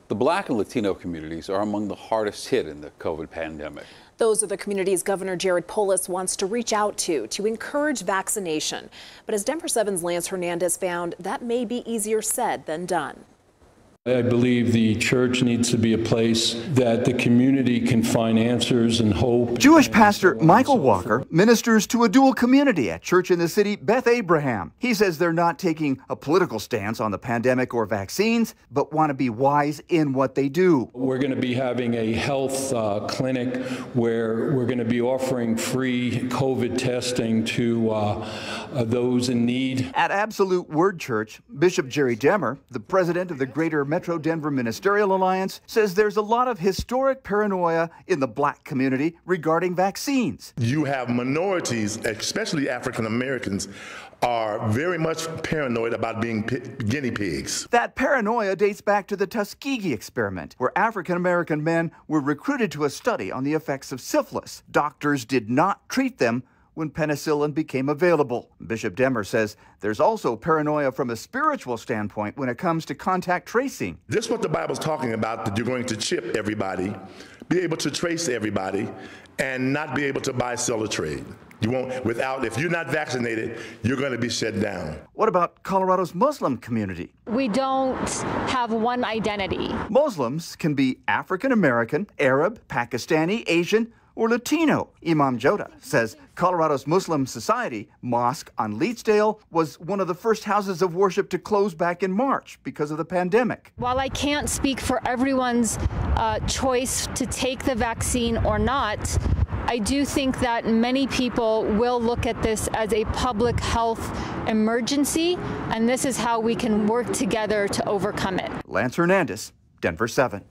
The Black and Latino communities are among the hardest hit in the COVID pandemic. Those are the communities Governor Jared Polis wants to reach out to encourage vaccination. But as Denver 7's Lance Hernandez found, that may be easier said than done. I believe the church needs to be a place that the community can find answers and hope. Jewish pastor Michael Walker ministers to a dual community at church in the city, Beth Abraham. He says they're not taking a political stance on the pandemic or vaccines, but want to be wise in what they do. We're going to be having a health clinic where we're going to be offering free COVID testing to those in need. At Absolute Word Church, Bishop Jerry Demmer, the president of the Greater Metro Denver Ministerial Alliance, says there's a lot of historic paranoia in the Black community regarding vaccines. You have minorities, especially African Americans, are very much paranoid about being guinea pigs. That paranoia dates back to the Tuskegee experiment, where African American men were recruited to a study on the effects of syphilis. Doctors did not treat them when penicillin became available. Bishop Demmer says there's also paranoia from a spiritual standpoint when it comes to contact tracing. This is what the Bible's talking about, that you're going to chip everybody, be able to trace everybody, and not be able to buy, sell, or trade. You won't, if you're not vaccinated, you're going to be shut down. What about Colorado's Muslim community? We don't have one identity. Muslims can be African American, Arab, Pakistani, Asian, or Latino. Imam Joda says Colorado's Muslim Society mosque on Leetsdale was one of the first houses of worship to close back in March because of the pandemic. While I can't speak for everyone's choice to take the vaccine or not, I do think that many people will look at this as a public health emergency, and this is how we can work together to overcome it. Lance Hernandez, Denver 7.